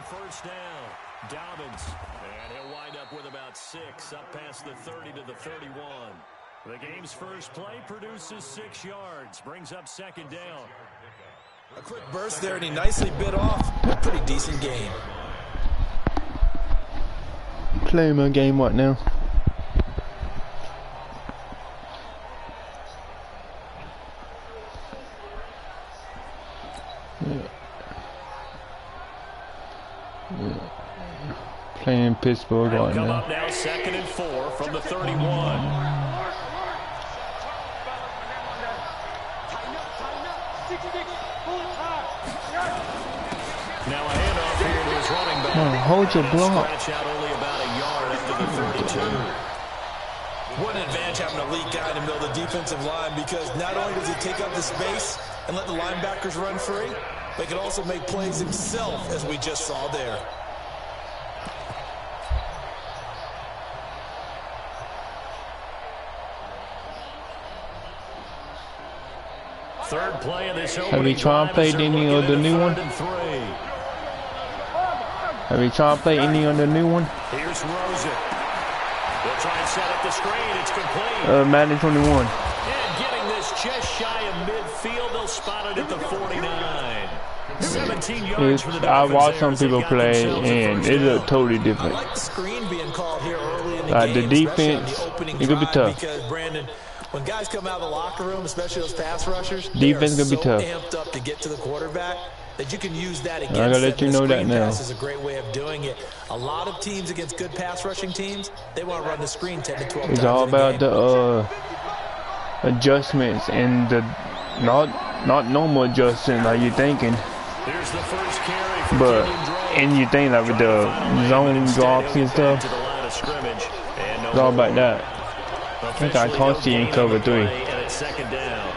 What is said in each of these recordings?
first down. Dobbins. And he'll wind up with about 6 up past the 30 to the 31. The game's first play produces 6 yards. Brings up second down. A quick burst there, and he nicely bit off a pretty decent game. Playing my game right now. Playing Pittsburgh right now. Up now, 2nd and 4 from the 31. Now a handoff here to his running back. Oh, hold your block. Scratch out only about a yard up to the 32. What an advantage having a lead guy in the middle of the defensive line, because not only does he take up the space and let the linebackers run free, but he can also make plays himself, as we just saw there. Third play of this Have you tried to play any of the new one? Have you tried to play any of the new one? Here's Rosen. They'll try and set up the screen. It's complete. Madden 21. And getting this just shy of midfield. They'll spot it at the 49. 17 yards for the Dolphins. I watched some people play, and it looked totally different. I like the screen being called here early in the game, the defense, it could be tough. Because, Brandon, when guys come out of the locker room, especially those pass rushers, defense could be tough. Amped up to get to the quarterback that you can use that against. I gotta let you know that now. Pass is a great way of doing it. A lot of teams against good pass rushing teams, they want to run the screen 10 to 12 times. It's all about the adjustments and the not normal adjustments like you're thinking. Here's the first carry, but and you think like with the zone drops and stuff, it's all about that. I think I caught you in cover 3. And it's second down.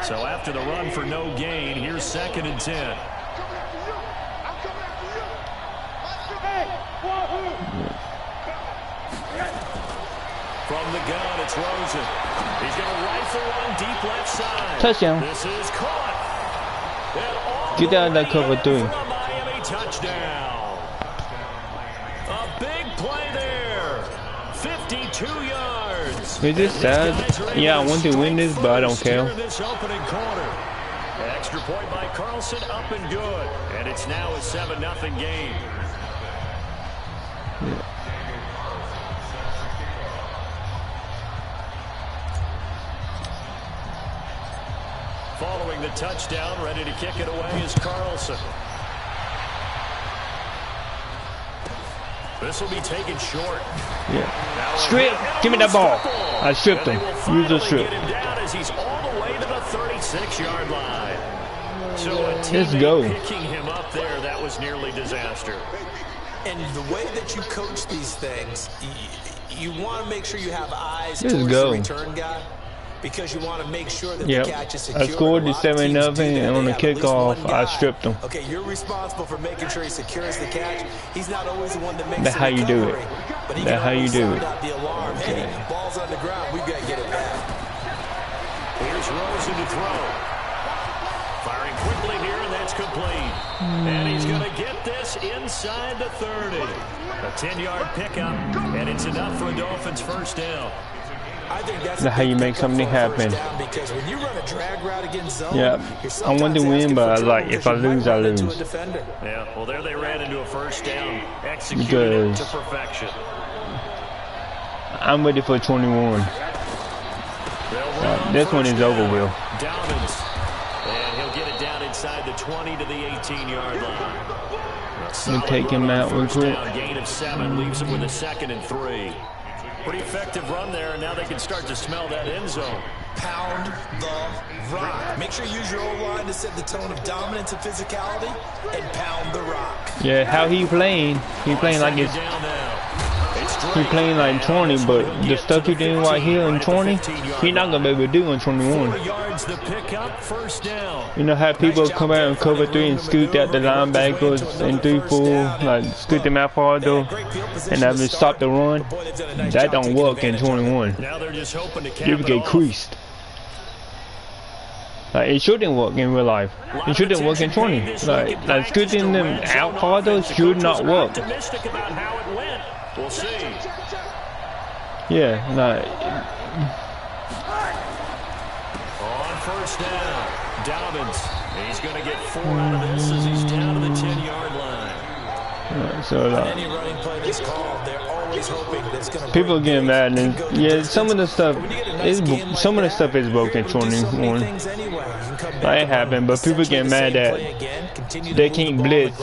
So after the run for no gain, here's 2nd and 10. From the gun, it's Rosen. He's going to rifle one deep left side. Touchdown. This is caught. Get out of that cover 3. Miami touchdown. A big play there. 52 yards. Is this sad? Yeah, I want to win this, but I don't care. This opening quarter. Extra point by Carlson, up and good. And it's now a 7-0 game. Yeah. Following the touchdown, ready to kick it away is Carlson. This will be taken short. Yeah. Strip. Give me that ball. I stripped him. Use the strip. As he's all the way to the 36-yard line. So let's go. Picking him up there, that was nearly disaster. And the way that you coach these things, you want to make sure you have eyes towards the return guy, because you want to make sure that the catch is secure. I scored the 7-0, and on the kickoff, I stripped him. Okay, you're responsible for making sure he secures the catch. He's not always the one that makes That's how you do it. That's how you do it. The alarm. Okay. Hey, ball's on the ground. We've got to get it back. Here's Rosen to throw. Firing quickly here, and that's complete. And he's going to get this inside the 30. A 10-yard pickup, and it's enough for a Dolphins first down. I think that's how you make something happen. Because when you run a drag route against zone, I want to win, but if I lose, I lose. Yeah, well, there they ran into a first down, executed to perfection. I'm ready for 21. This one is over, Will. Dobbins, and he'll get it down inside the 20 to the 18-yard line. You take him out real quick. Gain of 7 leaves him with a 2nd and 3. Pretty effective run there, and now they can start to smell that end zone. Pound the rock. Make sure you use your O-line to set the tone of dominance and physicality, and pound the rock. Yeah, how he playing? He playing like it's He playing like 20, but the stuff he doing right here in 20, he not gonna be able to do in 21. You know how people come out and cover 3 and scoot out the linebackers and 3-4, like scoot them out far though, and have to stop the run? That don't work in 21. You would get creased. Like, it shouldn't work in real life. It shouldn't work in 20. Like scooting them out farther should not work. Yeah, like. On first down, Dobbins. He's going to get 4 out of this as he's down to the 10-yard line. So people getting mad, and yeah, some of the stuff is broken 21. That ain't happened, but people get mad that they can't blitz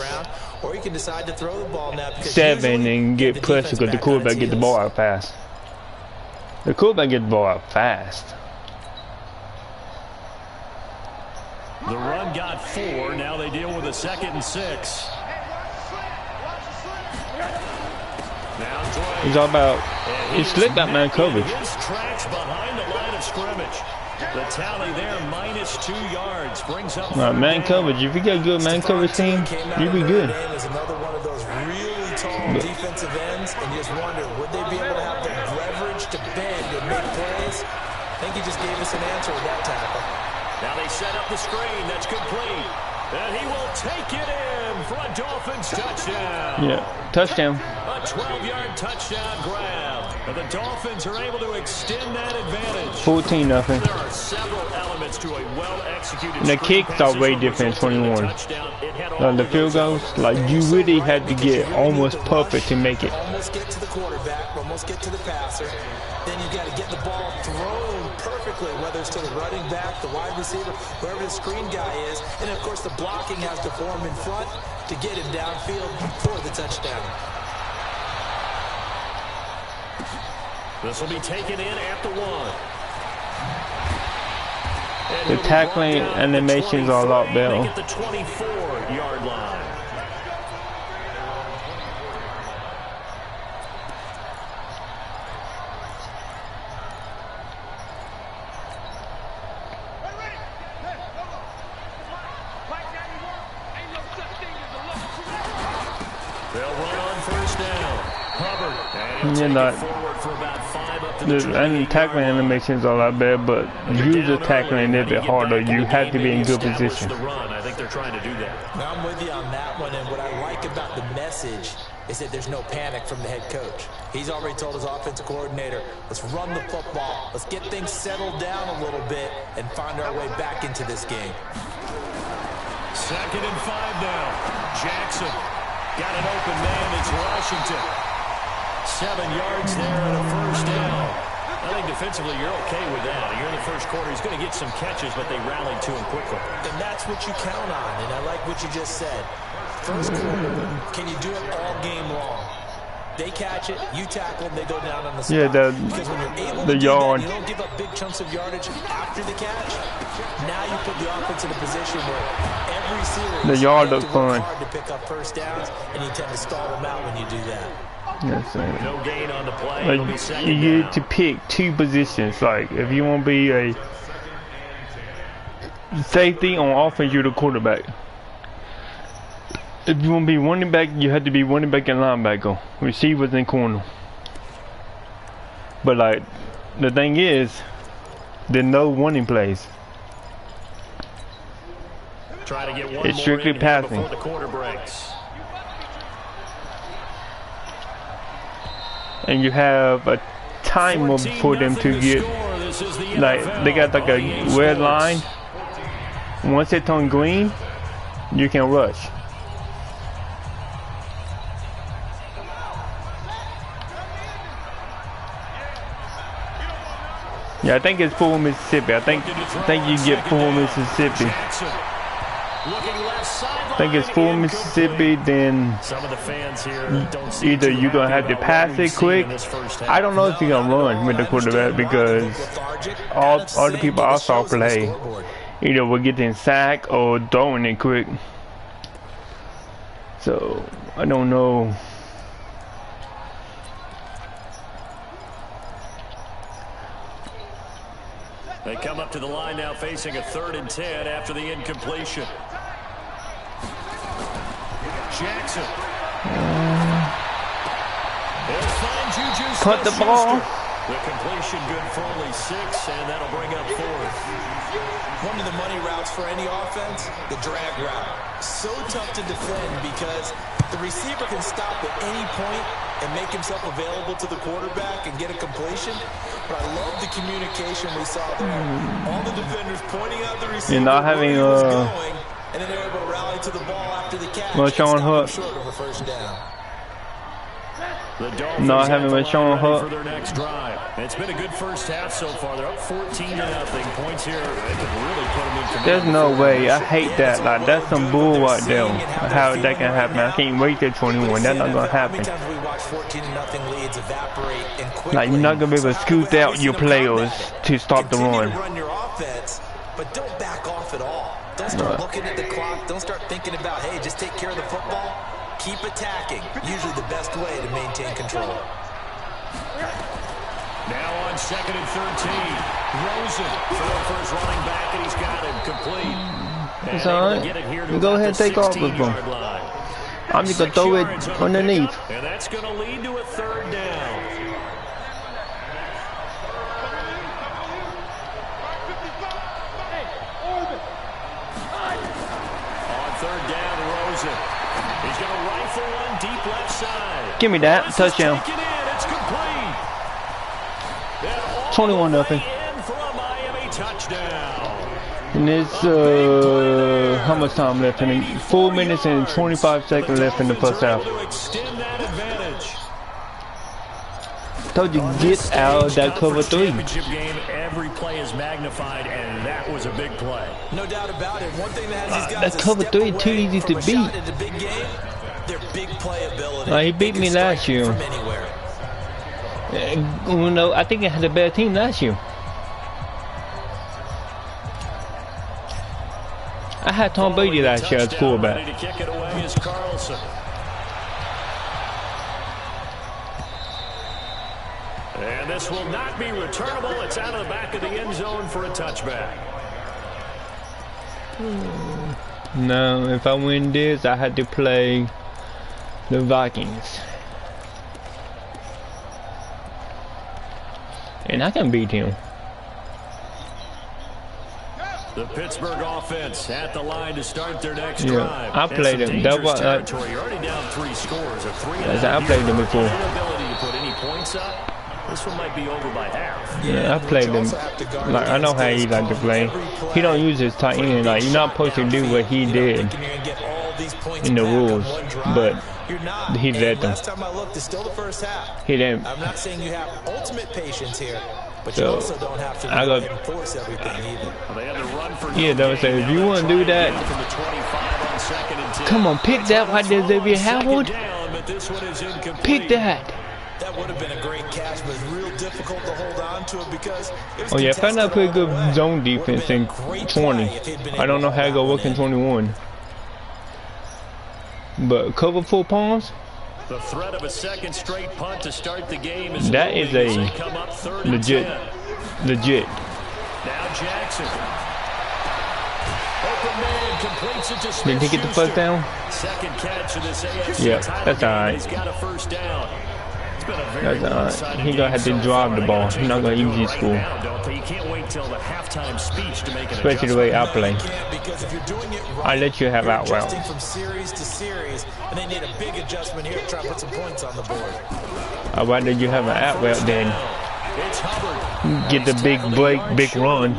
7 and get pressure because the quarterback get the ball out fast. The quarterback get the ball out fast. The run got 4. Now they deal with a 2nd and 6. It's all about, he slipped that man coverage. His tracks behind the line of scrimmage. The tally there, -2 yards, brings up man coverage. If you get a good man coverage team, you'll be good. Another one of those really tall defensive ends, and you just wonder, would they be able to have the leverage to bend and make plays? I think he just gave us an answer with that tackle. Now they set up the screen. That's complete. And he will take it in for a Dolphins touchdown. Yeah, touchdown. A 12-yard touchdown grab. And the Dolphins are able to extend that advantage. 14-0. There are several elements to a well-executed. The kicks are way different, 21. The field goals, like you really had to get almost perfect to make it. Almost get to the quarterback, almost get to the passer. Then you got to get the ball thrown perfectly, whether it's to the running back, the wide receiver, whoever the screen guy is. And, of course, the blocking has to form in front to get him downfield for the touchdown. This will be taken in at the 1. The tackling animations are a lot better. At the 24-yard line. You're not. And tackling animations are a lot better, but user tackling a little bit harder. You have to be in good position. I think they're trying to do that. Now I'm with you on that one, and what I like about the message is that there's no panic from the head coach. He's already told his offensive coordinator, let's run the football, let's get things settled down a little bit, and find our way back into this game. 2nd and 5 now. Jackson got an open man. It's Washington. 7 yards there and a first down. I think defensively you're okay with that. You're in the first quarter. He's going to get some catches, but they rallied to him quickly. And that's what you count on, and I like what you just said. First quarter, can you do it all game long? They catch it, you tackle them, they go down on the spot. Yeah, because when you're able to do yard. that, you don't give up big chunks of yardage after the catch. Now you put the offense in a position where every series the yard you up have to work front. hard to pick up first downs, and you tend to stall them out when you do that. Yes, no gain on the play. Like, you need to pick 2 positions. Like, if you want to be a safety on offense, you're the quarterback. If you want to be running back, you have to be running back and linebacker. Receivers and corner. But, like, the thing is, there's no running plays. Try to get one it's strictly passing. Before the quarter breaks. And you have a timer for them to get, like, they got like a red line. Once it's on green, you can rush. Yeah, I think it's full Mississippi. I think you get full Mississippi. I think it's full Mississippi, then either you're going to have to pass it quick. I don't know if you're going to run with the quarterback because all the people I saw play either we're getting sacked or throwing it quick. So, I don't know. They come up to the line now facing a 3rd and 10 after the incompletion. Jackson. They'll find Juju Cut the ball. The completion good for only 6, and that'll bring up 4th. One of the money routes for any offense, the drag route. So tough to defend because the receiver can stop at any point and make himself available to the quarterback and get a completion. But I love the communication we saw there. All the defenders pointing out the receiver. You're not having going, and then they're able to rally to the ball after the catch. Marshawn Hook. Short of a first down. Not having Marshawn Hook for their next drive. It's been a good first half so far. They're up 14-0. Points here. They can really put them in command. There's no way. I hate that. Like, that's some bull right there. How that can happen. I can't wait till 21. That's not gonna happen. Like, you're not gonna be able to scoot out your players to stop the run. But don't back off at all. Don't start looking at the clock. Don't start thinking about, hey, just take care of the football. Keep attacking. Usually the best way to maintain control. Now on 2nd and 13. Rosen throw for his running back, and he's got him complete. It's alright. You go ahead and take off with them. I'm just going to throw it underneath. And that's going to lead to a 3rd down. On 3rd down, Rosen. He's going to rifle one deep left side. Give me that. Touchdown. It's complete. 21-0. And it's, how much time left in it? 4 minutes and 25 seconds left in the first half. Told you, get out of that cover 3. Every play is magnified, and that was a big play. No doubt about it. One thing that has these guys that cover 3 too easy to beat. Their big playability. He beat me last year. You know, I think it had a better team last year. I had Tom Brady last year as quarterback. To kick it away is Carlson. And this will not be returnable. It's out of the back of the end zone for a touchback. No, if I win this, I had to play the Vikings. And I can beat him. The Pittsburgh offense at the line to start their next drive. I played him. That was You're already down 3 scores. A 3-and-a-half. I played him before. Inability to put any points up. This one might be over by half. Yeah, I played him. Like, I know how he like to play. He don't use his tight end. Like, you're not supposed to do what he did in the rules, but he let them. He didn't. I'm not saying you have ultimate patience here, but so, you also don't have to enforce everything either. Yeah, that was saying, if you want to do that, come on, pick that right there, Xavier Howard. Pick that. That would have been a great catch, but it's real difficult to hold on to it because it was I found out pretty good zone defense in 20. I don't know how to go work in 21. But cover 4 palms? The threat of a second straight punt to start the game is that is a legit. Now Jackson. Open man completes it to Smith. Didn't he get the first down? Second catch of this AFC yeah, that's alright. He's got a first down. That's alright. He gonna have to drive the ball. He's not gonna use his score. You can't wait till the halftime speech to make an especially the way I play. I let you have out route. From series to series, and they need a big adjustment here to try to put some points on the board. I'd rather you have an out route than get the big break, big run.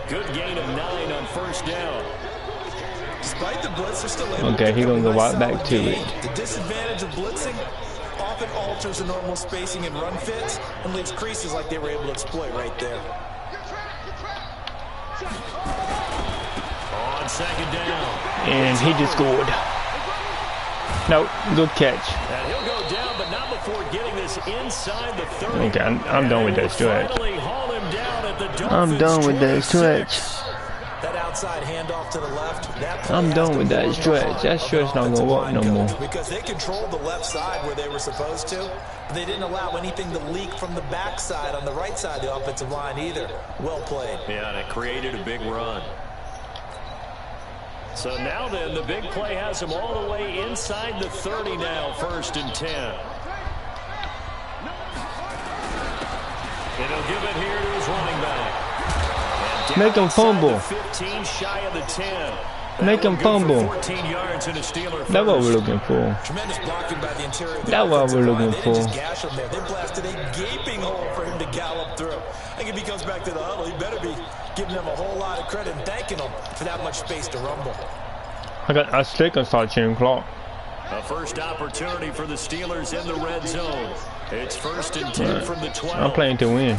Good gain of 9 on first down. Despite the blitz, they're still able okay, he's gonna go right back to it. The disadvantage of blitzing often alters the normal spacing and run fits and leaves creases like they were able to exploit right there. On second down. And he just scored. No, good catch. And he'll go down, but not before getting this inside the 30. Okay, I'm done with that stretch. I'm done with that stretch. That outside handoff to the left. I'm done with that stretch. That stretch not gonna work no more. Because they controlled the left side where they were supposed to, but they didn't allow anything to leak from the backside on the right side of the offensive line either. Well played. Yeah, and it created a big run. So now then, the big play has him all the way inside the 30 now, 1st and 10. And he'll give it here to his running back. Make him fumble. 15 shy of the 10. Make him fumble. 14 yards in a Steeler. That's what we're looking for. Tremendous blocking by the interior. That's what we're looking for. They just gash him there. They blasted a gaping hole for him to gallop through. I think if he comes back to the huddle, he better be giving them a whole lot of credit and thanking them for that much space to rumble. I still can start cheering clock. A first opportunity for the Steelers in the red zone. It's 1st and 10 from the 12. I'm playing to win.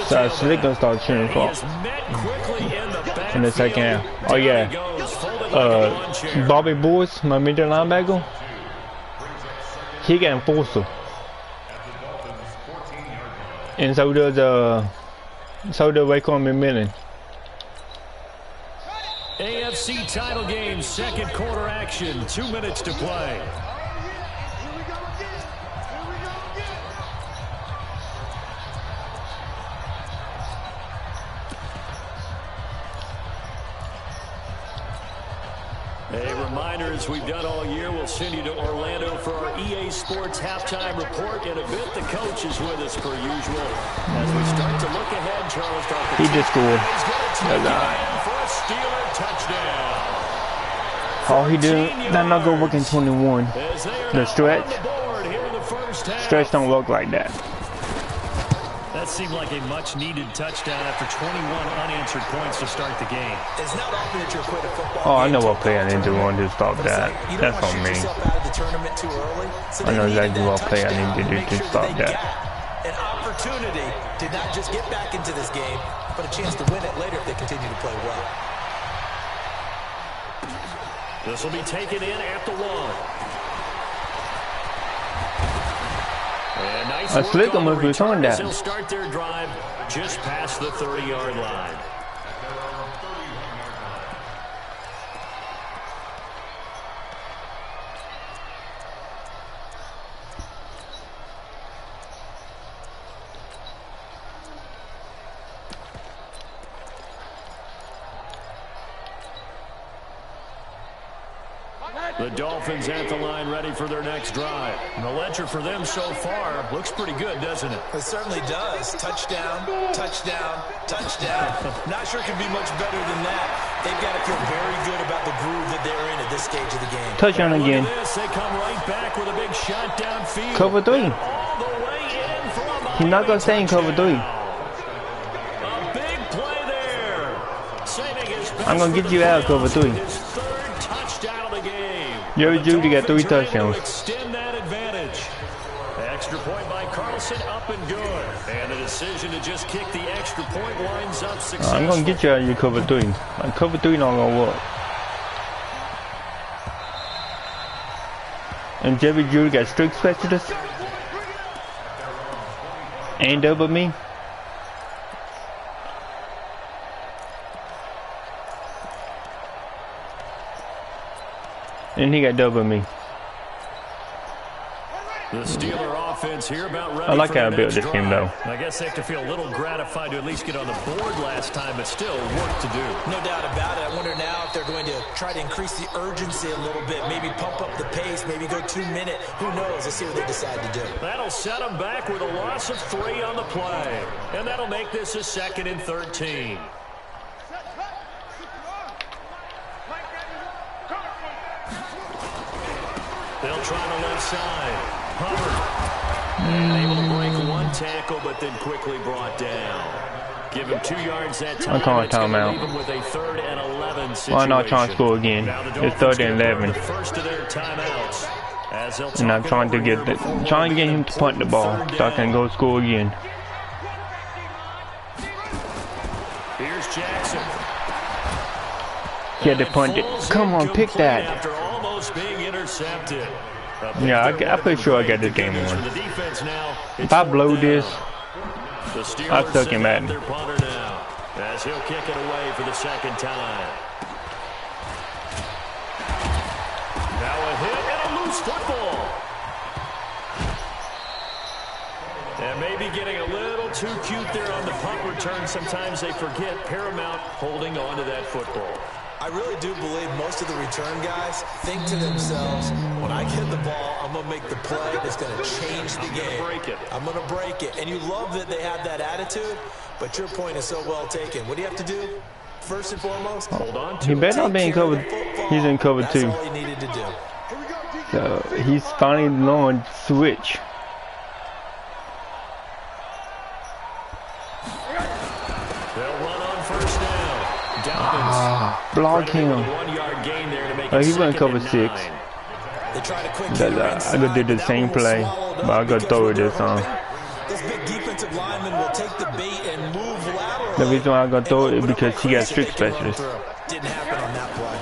So I still can start cheering clock. In the second half. Oh yeah. Bobby Boyce, my middle linebacker. He can force him. And so does Raekwon McMillan. AFC title game, 2nd quarter action, 2 minutes to play. A reminder, as we've done all year, we'll send you to Orlando for our EA Sports halftime report. In a bit, the coach is with us per usual. As we start to look ahead, Charles Dark. He just scored. For a Steeler touchdown. All he did, that not go work in 21. The stretch. Stretch don't look like that. That seemed like a much-needed touchdown after 21 unanswered points to start the game. It's not often that you're quit a football. Oh, I know what play I need to run to stop that. That's on me. I know exactly what play I need to do to stop that. An opportunity to not just get back into this game, but a chance to win it later if they continue to play well. This will be taken in at the 1. I slick him if we turn that. They'll start their drive just past the 30-yard line. The Dolphins at the line, ready for their next drive. And the ledger for them so far looks pretty good, doesn't it? It certainly does. Touchdown, touchdown, touchdown. Not sure it can be much better than that. They've got to feel very good about the groove that they're in at this stage of the game. Touchdown again. They come right back with a big shot downfield. Cover 3. He's not going to stay in cover 3. A big play there. I'm going to get you out of cover 3. Jerry Jeudy got 3 touchdowns. Extend that advantage. Extra point by Carlson, up and good. And the decision to just kick the extra point winds up successful. I'm gonna get you out of your cover 3. Cover 3 not gonna work. And Jerry Jeudy got strict specialist. Ain't double me. And he got double me. The Steeler offense here about ready. I like how I built this game though. I guess they have to feel a little gratified to at least get on the board last time, but still work to do. No doubt about it. I wonder now if they're going to try to increase the urgency a little bit, maybe pump up the pace, maybe go 2 minute. Who knows? Let's see what they decide to do. That'll set them back with a loss of 3 on the play. And that'll make this a 2nd and 13. They'll try the left side. Hubbard. Able to break 1 tackle, but then quickly brought down. Give him 2 yards that time. I'm calling timeout. With a 3rd and 11 situation. Why not try to score again? It's 3rd and 11. The first of their timeouts. And I'm trying to get him to punt the ball so I can go score again. Here's Jackson. Get the punt it. Come on, pick that. After almost being intercepted. Yeah, I'm pretty sure I got this game won. If I blow this, I suck him at him. As he'll kick it away for the second time. Now a hit and a loose football. And maybe getting a little too cute there on the punt return. Sometimes they forget paramount holding on to that football. I really do believe most of the return guys think to themselves, when I get the ball, I'm going to make the play that's going to change the game. I'm going to break it. And you love that they have that attitude, but your point is so well taken. What do you have to do? First and foremost, hold on to he better not be in cover. He's in cover 2. That's all he needed to do. So he's finally learned switch. They'll run on first down. Block him. Oh, he went cover 6. I could do the same play, but I gotta throw it this time. This big defensive lineman will take the bait and move laterally. The reason why I gotta throw it is because he got strict specialist. Didn't happen on that play.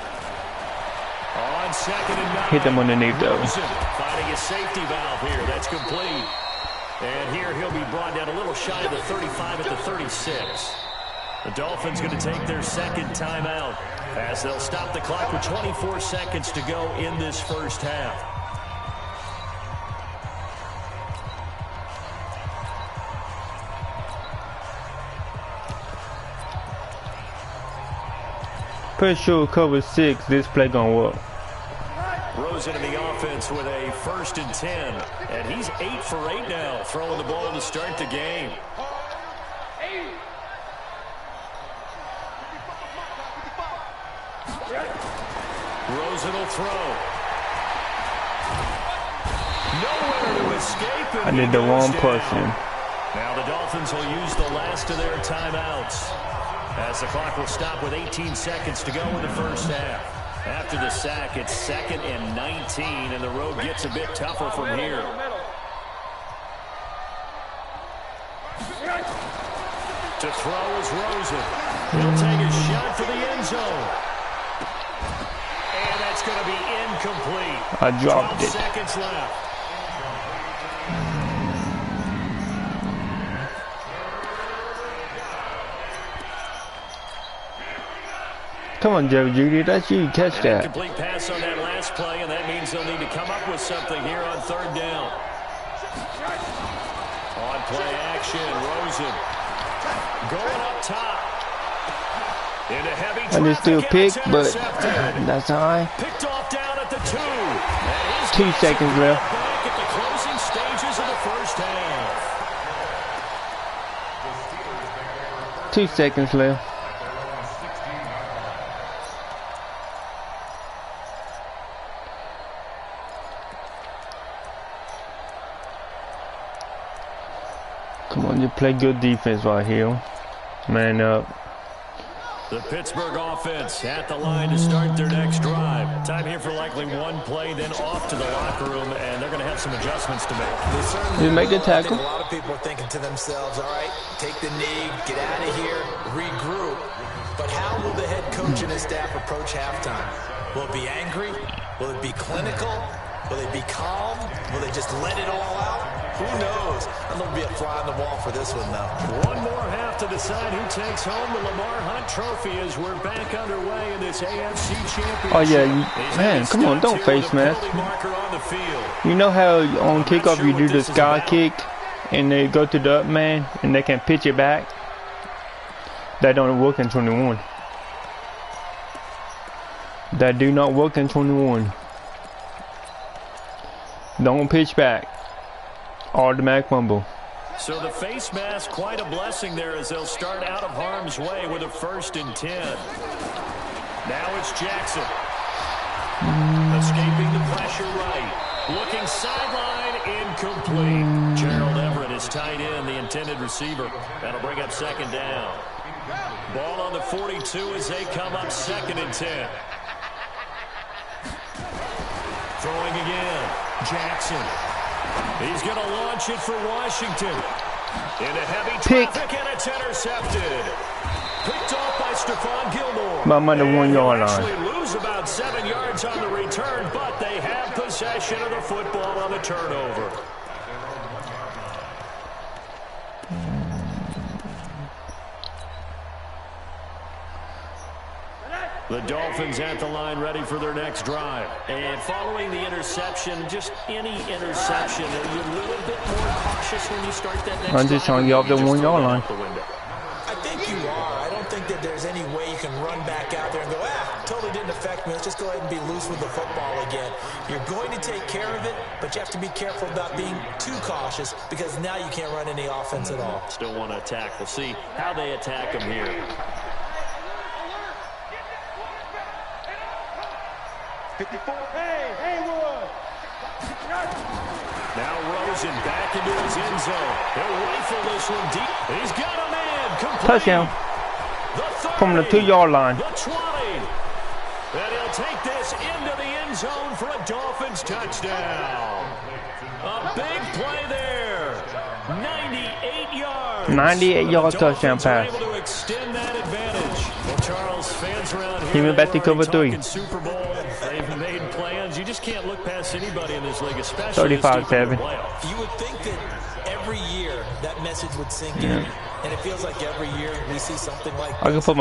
On second and 9. Hit them underneath though. Finding a safety valve here. That's complete. And here he'll be brought down a little shy of the 35 at the 36. The Dolphins going to take their second timeout as they'll stop the clock with 24 seconds to go in this first half. Pretty sure cover 6, this play gonna work. Rosen in the offense with a 1st and 10. And he's 8 for 8 now, throwing the ball to start the game. Rosen will throw. Nowhere to escape. I did the wrong person. Now the Dolphins will use the last of their timeouts as the clock will stop with 18 seconds to go in the first half. After the sack, it's 2nd and 19, and the road gets a bit tougher from here. To throw is Rosen. He'll take a shot for the end zone. And that's going to be incomplete. I dropped 12 it. seconds left. Come on, Jerry Judy, that's you. Catch that. Complete pass on that last play, and that means they'll need to come up with something here on 3rd down. On play action, Rosen going up top. Into heavy traffic, And it's still picked, but that's all right. Picked off down at the 2. 2 seconds left. Back at the closing stages of the first half. 2 seconds left. Come on, you play good defense right here. Man up. The Pittsburgh offense at the line to start their next drive. Time here for likely one play, then off to the locker room, and they're going to have some adjustments to make. You make the tackle. I think a lot of people are thinking to themselves, all right, take the knee, get out of here, regroup. But how will the head coach and his staff approach halftime? Will it be angry? Will it be clinical? Will they be calm? Will they just let it all out? Who knows? I'm going to be a fly on the wall for this one, though. One more half to decide who takes home the Lamar Hunt Trophy as we're back underway in this AFC Championship. Oh yeah, man, come on, don't face mask. You know how on kickoff you do the sky kick and they go to the up man and they can pitch it back? That don't work in 21. That do not work in 21. Don't pitch back. Automatic fumble. So the face mask, quite a blessing there as they'll start out of harm's way with a 1st and 10. Now it's Jackson. Escaping the pressure right. Looking sideline, incomplete. Gerald Everett is tight end, the intended receiver. That'll bring up 2nd down. Ball on the 42 as they come up 2nd and 10. Throwing again. Jackson. He's going to launch it for Washington. Into heavy traffic, and it's intercepted. Picked off by Stephon Gilmore. About under 1 yard line. Actually lose about 7 yards on the return, but they have possession of the football on the turnover. The Dolphins at the line ready for their next drive. And following the interception, just any interception, are you a little bit more cautious when you start that next drive? I'm just trying to get off the 1 yard line. I think you are. I don't think that there's any way you can run back out there and go, totally didn't affect me. Let's just go ahead and be loose with the football again. You're going to take care of it, but you have to be careful about being too cautious because now you can't run any offense at all. Still want to attack. We'll see how they attack them here. Now Rosen back into his end zone. He'll rifle this one deep. He's got a man. Complete. Touchdown. From the 2 yard line. The 20. And he'll take this into the end zone for a Dolphins touchdown. A big play there. 98 yards. 98-yard touchdown pass. Able to extend that advantage. Well, Charles, fans around here, He went back to cover 3. Super Bowl. They've made plans. You just can't look past anybody in this league, especially 35-7. You would think that every year that message would sink in, and it feels like every year we see something like this. I can put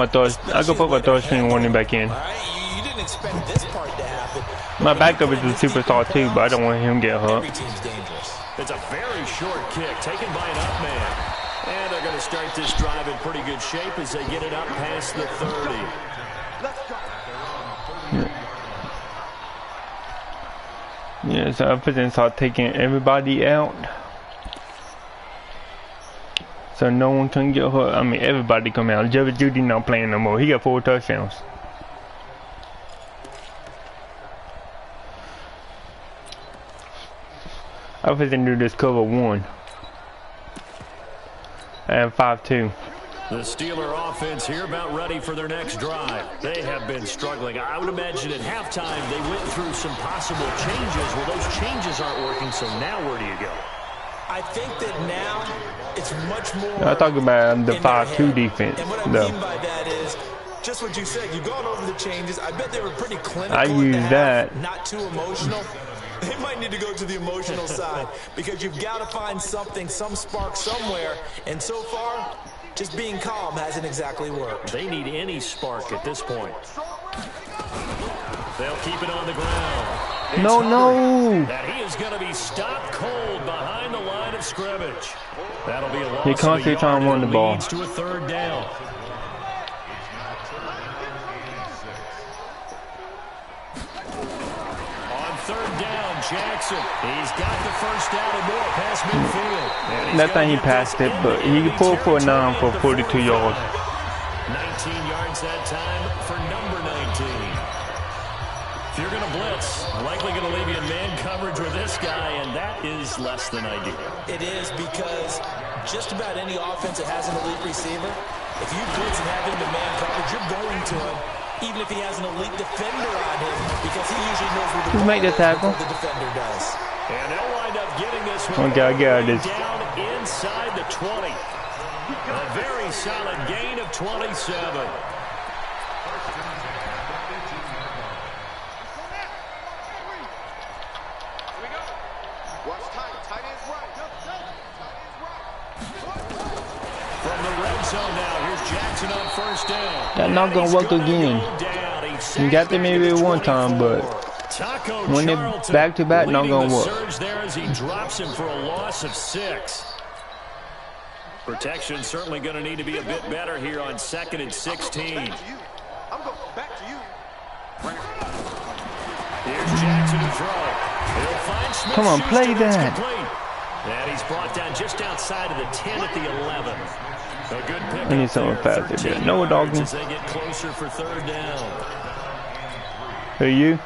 my third string warning back in. All right, you didn't expect this part to happen. My backup is a superstar too, but I don't want him to get hurt. Every team's dangerous. It's a very short kick taken by an up man. And they're going to start this drive in pretty good shape as they get it up past the 30. Yeah, so I'm going to start taking everybody out. So no one can get hurt. I mean, everybody come out. Jerry Judy not playing no more. He got 4 touchdowns. I was going to do this cover 1. And 5-2. The Steeler offense here about ready for their next drive. They have been struggling. I would imagine at halftime they went through some possible changes. Well, those changes aren't working, so now where do you go? I think that now it's much more. I talk about the 5-2 defense. And what I mean by that is just what you said. You've gone over the changes. I bet they were pretty clinical. I use that. Not too emotional. They might need to go to the emotional side because you've got to find something, some spark somewhere. And so far, just being calm hasn't exactly worked. They need any spark at this point. They'll keep it on the ground. It's No. And he is going to be stopped cold behind the line of scrimmage. That'll be a loss. He constantly trying to run the ball. Leads to a 3rd down. On 3rd down, Jackson. He's got the first down and more past midfield. That time he passed it, but he pulled for a 9 for 42 yards. 19 yards that time for number 19. If you're going to blitz, likely going to leave you in man coverage with this guy, and that is less than ideal. It is because just about any offense that has an elite receiver, if you blitz and have him in man coverage, you're going to him, even if he has an elite defender on him, because he usually knows where the ball make the tackle. the defender does. And they'll wind up getting this one Okay, I got this. down inside the 20. A very solid gain of 27. From the red zone now, here's Jackson on 1st down. That's not gonna work again. You got them maybe one time, but when they back to back, not gonna work. Surge there as he drops him for a loss of 6. Protection certainly going to need to be a bit better here on 2nd and 16. Here's Jackson to throw. He'll find Smith. Come on, play that. And he's brought down just outside of the 10 at the 11. A good pick. I need something faster. Yeah, no dogging. As they get closer for 3rd down. Who are you?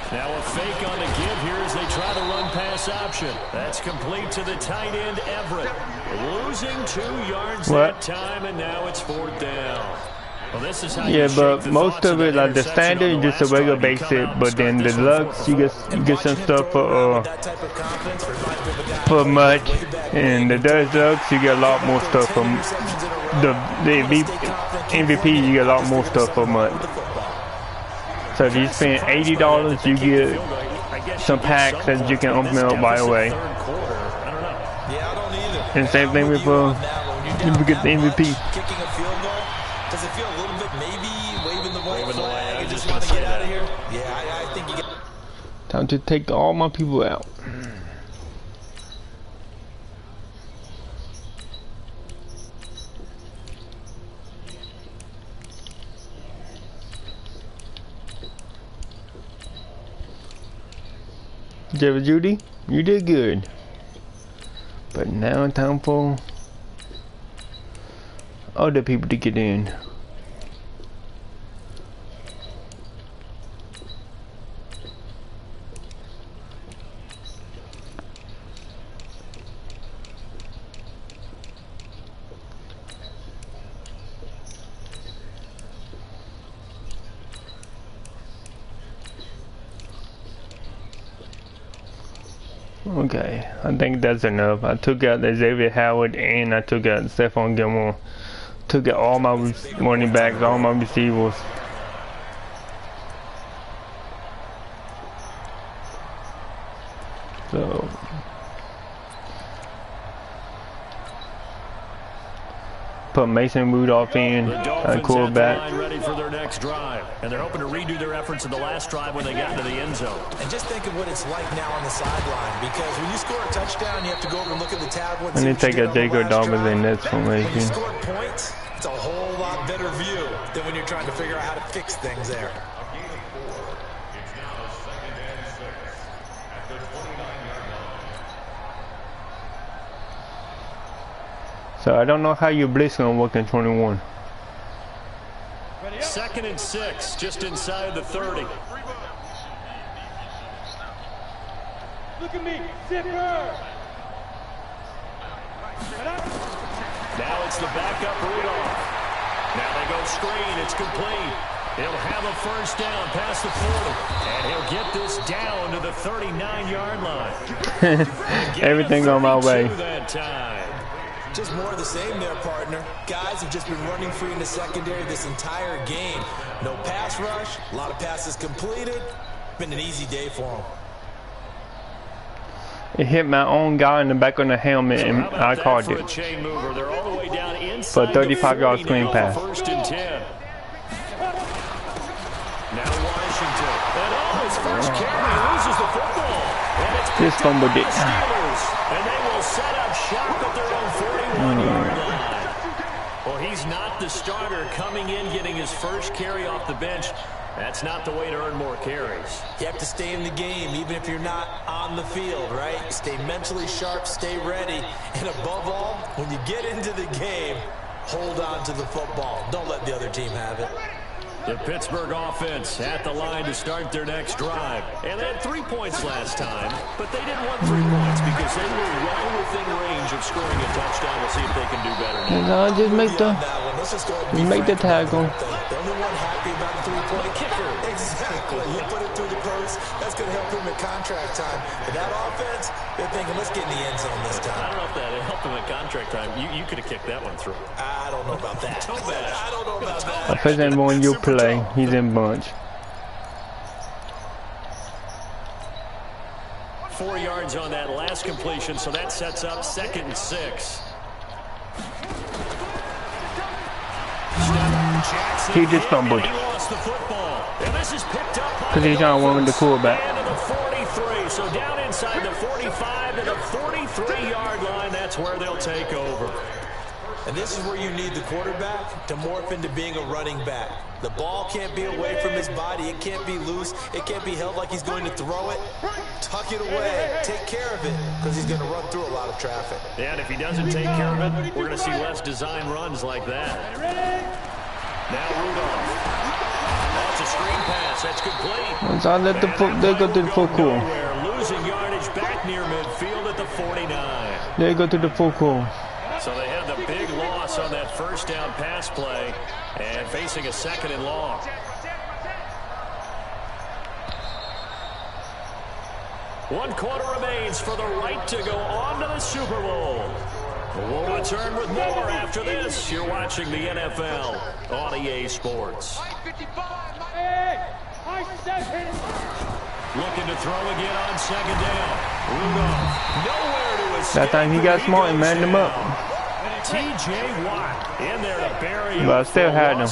Now a fake on the give here as they try to run pass option. That's complete to the tight end, Everett. Losing 2 yards that time, and now it's 4th down. Well, this is how but most of it, like the standard, just a regular basic, but then the deluxe, you get some stuff for much, and the deluxe, you get a lot more stuff from the MVP, you get a lot more stuff for much. So if you spend $80, you get some packs that you can open up right away. And same thing with if we get the MVP. Kicking a field goal, does it feel a little bit maybe waving the white flag and just want to get out of here? Yeah, I think you get. Time to take all my people out. Jerry Judy, you did good. But now it's time for other people to get in. Okay, I think that's enough. I took out Xavier Howard and I took out Stephon Gilmore. Took out all my running backs, all my receivers. So put Mason Rudolph in, quarterback. Ready for their next drive, and they're hoping to redo their efforts in the last drive when they got into the end zone. And just think of what it's like now on the sideline, because when you score a touchdown, you have to go over and look at the tablet. And then take a Jacob Dobbins in this formation. When you score points, it's a whole lot better view than when you're trying to figure out how to fix things there. So I don't know how your blitz gonna work in 21. 2nd and 6, just inside the 30. Look at me, zipper. Now it's the backup Rudolph. Now they go screen, it's complete. He'll have a first down past the 40, and he'll get this down to the 39-yard line. Everything on my way. That time. Just more of the same there, partner. Guys have just been running free in the secondary this entire game. No pass rush, a lot of passes completed. Been an easy day for them. It hit my own guy in the back of the helmet, and I caught it. For a 35-yard screen pass. First and 10. Now Washington. And his first carry loses the football. And it's just fumbled it. And they will set up shop at their own 41-yard line. Well, he's not the starter coming in, getting his first carry off the bench. That's not the way to earn more carries. You have to stay in the game, even if you're not on the field, right? Stay mentally sharp, stay ready. And above all, when you get into the game, hold on to the football. Don't let the other team have it. The Pittsburgh offense at the line to start their next drive. And they had 3 points last time, but they didn't want 3 points because they were well within range of scoring a touchdown. We'll see if they can do better now. No, just make the tackle. The only one happy about the 3-point kicker. Exactly. You put it through the post. That's going to help him at contract time. But that offense, they're thinking, let's get in the end zone this time. I don't know if that helped him at contract time. You could have kicked that one through. I don't know about that. I don't know about that. If it's one you play, he's in bunch. 4 yards on that last completion, so that sets up 2nd and 6. He just fumbled. He lost the football. And this is picked up because he's trying to warm the quarterback. And to the 43, so down inside the 45 to the 43-yard line. That's where they'll take over. And this is where you need the quarterback to morph into being a running back. The ball can't be away from his body. It can't be loose. It can't be held like he's going to throw it. Tuck it away. Take care of it because he's going to run through a lot of traffic. Yeah, and if he doesn't take care of it, we're going to see less design runs like that. Now Rudolph. That's a screen pass. That's complete. So I let they go to the full court. Losing yardage back near midfield at the 49. They go to the full court. So they had the big loss on that first down pass play and facing a 2nd and long. One quarter remains for the right to go on to the Super Bowl. We'll return with more after this. You're watching the NFL on EA Sports. Looking to throw again on 2nd down. Rudolph nowhere to That time he got smart and manned him up. T.J. Watt in there to bury him. But I still had him.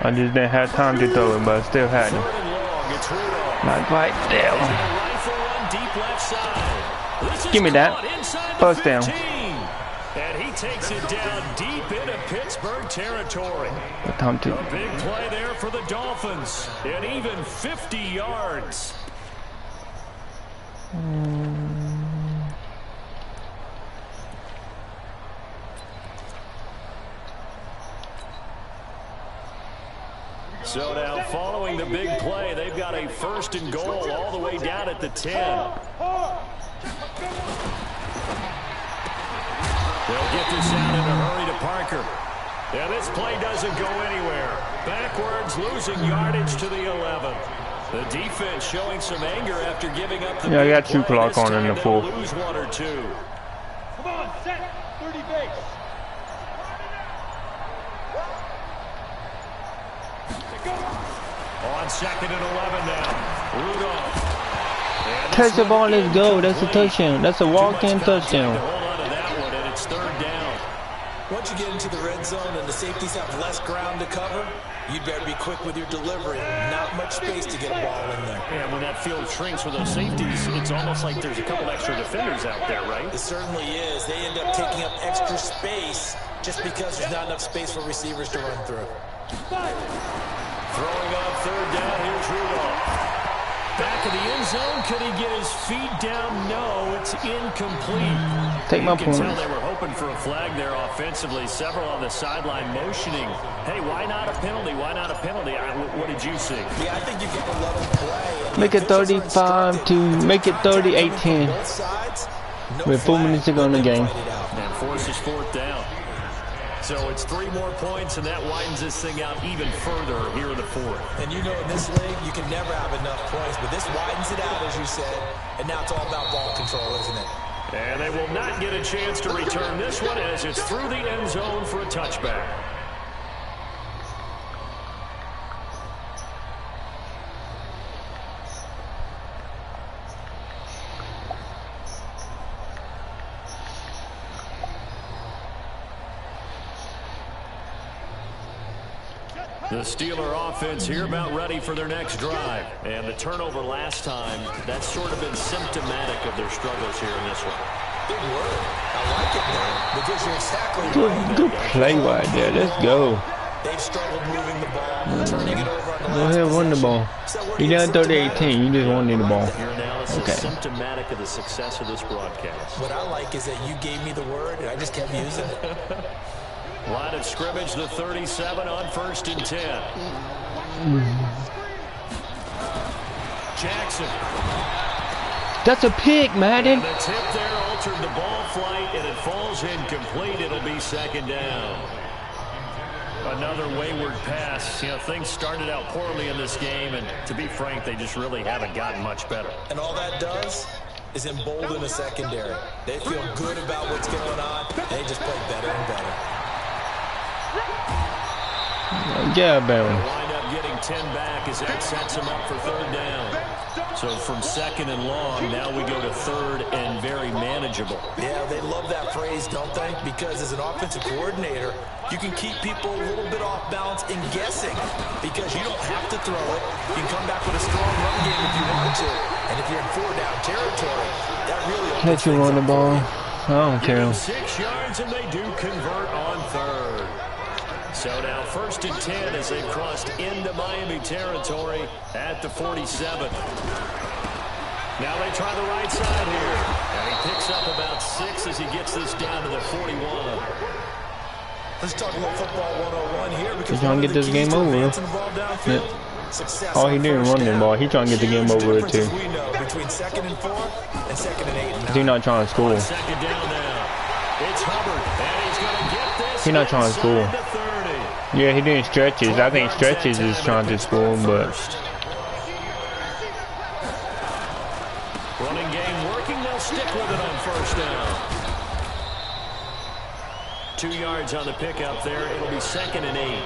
I just didn't have time to throw it, but I still had him. Not quite there. Give me that. First down. And he takes it down deep into Pittsburgh territory. Time to. A big play there for the Dolphins. And even 50 yards. So now following the big play, they've got a 1st and goal all the way down at the 10. They'll get this out in a hurry to Parker. Yeah, this play doesn't go anywhere. Backwards, losing yardage to the 11. The defense showing some anger after giving up the I got 2 clock on in the 4th. Lose 1 or 2. Come on, set. 30 base. On 2nd and 11 now. Rudolph. Touch the ball, let's go. That's a touchdown. That's a walk-in touchdown. Hold on to that one, and it's 3rd down. Once you get into the red zone and the safeties have less ground to cover, you better be quick with your delivery. Not much space to get a ball in there. Yeah, when that field shrinks with those safeties, it's almost like there's a couple extra defenders out there, right? It certainly is. They end up taking up extra space just because there's not enough space for receivers to run through. Throwing on 3rd down, here's Rudolph. Back of the end zone, could he get his feet down? No, it's incomplete. Take my You can tell point. they were hoping for a flag there offensively. Several on the sideline motioning. Hey, why not a penalty? Why not a penalty? What did you see? Yeah, I think you've got to let them play. Make it 35 to make it 38-10. With 4 minutes to go in the game. And forces 4th down. So it's 3 more points, and that widens this thing out even further here in the 4th. And you know in this league, you can never have enough points, but this widens it out, as you said, and now it's all about ball control, isn't it? And they will not get a chance to return this one as it's through the end zone for a touchback. The Steeler offense here about ready for their next drive. And the turnover last time, that's sort of been symptomatic of their struggles here in this one. Good word. I like it, man, because you're exactly right. Good play right there. Let's go. They've struggled moving the ball, turning it over on the Go ahead, run the ball. You down 30-18. You just wanted the ball. Your analysis Okay. symptomatic of the success of this broadcast. What I like is that you gave me the word, and I just kept using it. Line of scrimmage, the 37 on 1st and 10. Jackson. That's a pick, Madden. And the tip there altered the ball flight, and it falls incomplete. It'll be 2nd down. Another wayward pass. You know, things started out poorly in this game, and to be frank, they just really haven't gotten much better. And all that does is embolden the secondary. They feel good about what's going on. They just play better and better. Yeah, Barry. Wind up getting 10 back as that sets him up for 3rd down. So from 2nd and long, now we go to 3rd and very manageable. Yeah, they love that phrase, don't they? Because as an offensive coordinator, you can keep people a little bit off balance and guessing because you don't have to throw it. You can come back with a strong run game if you want to. And if you're in 4-down territory, that really opens Let you things run the up. ball. I don't Give them care. 6 yards, and they do convert on 3rd. So now 1st and 10 as they've crossed into Miami territory at the 47. Now they try the right side here. And he picks up about 6 as he gets this down to the 41. Let's talk a little football 101 here. Because He's trying to get this game over with. All he did was run the ball. He trying to get the game over with too. We know between 2nd and 4 and 2nd and 8 and 9. He's not trying to score. 2nd down now. It's Hubbard, and he's going to get this. He not trying to score. inside the 30. Yeah, he doing stretches. I think stretches is trying to score, but Running game working. They'll stick with it on 1st down. 2 yards on the pickup there. It'll be 2nd and 8.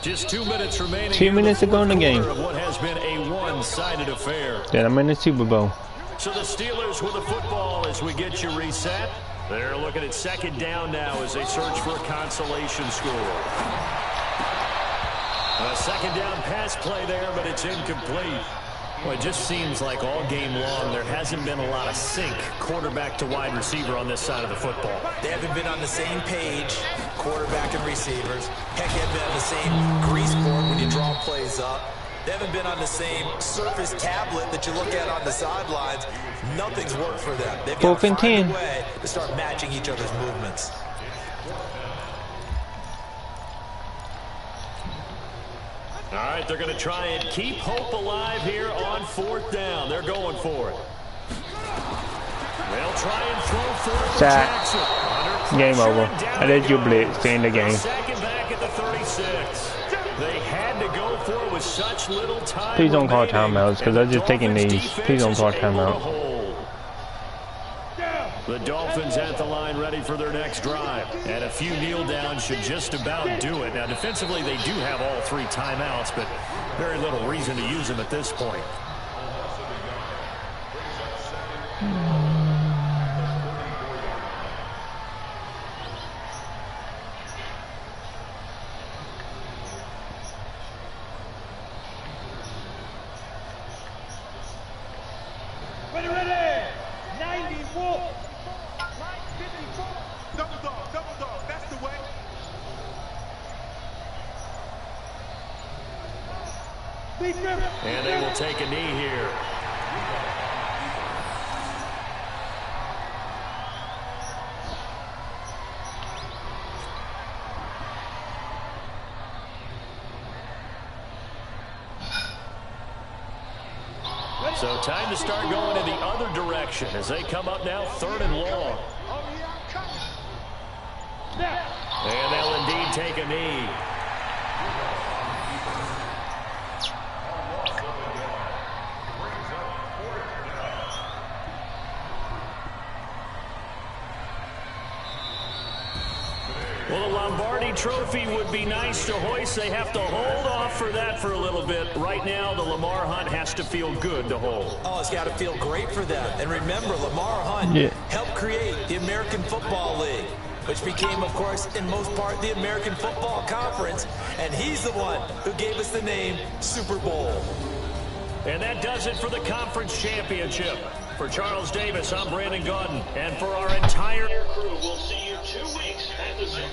Just 2 minutes remaining. 2 minutes to go in the game. Of what has been a one-sided affair. Then I'm in the Super Bowl. So the Steelers with the football as we get you reset. They're looking at second down now as they search for a consolation score. A second down pass play there, but it's incomplete. Well, it just seems like all game long there hasn't been a lot of sync quarterback to wide receiver on this side of the football. They haven't been on the same page, quarterback and receivers. Heck, they haven't been on the same grease board when you draw plays up. They haven't been on the same Surface tablet that you look at on the sidelines. Nothing's worked for them. They've got to find a way to start matching each other's movements. All right, they're going to try and keep hope alive here on 4th down. They're going for it. They'll try and throw for it. Sack. Game over. I did you blitz. Stay in the game. Second back at the 36. They had to go for it with such little time. Please don't call timeouts because I'm just taking these. Please don't call timeout. The Dolphins at the line ready for their next drive. And a few kneel downs should just about do it. Now, defensively, they do have all 3 timeouts, but very little reason to use them at this point. Ready. 90 Wolf. Double dog, that's the way. And they will take a knee here. So time to start going in the other direction as they come up now 3rd and long. And they'll indeed take a knee. Well, the Lombardi Trophy would be nice to hoist. They have to hold off for that for a little bit. Right now, the Lamar Hunt has to feel good to hold. Oh, it's got to feel great for them. And remember, Lamar Hunt helped create the American Football League, which became, of course, in most part, the American Football Conference. And he's the one who gave us the name Super Bowl. And that does it for the conference championship. For Charles Davis, I'm Brandon Gaudin. And for our entire crew, we'll see you 2 weeks at the Super Bowl.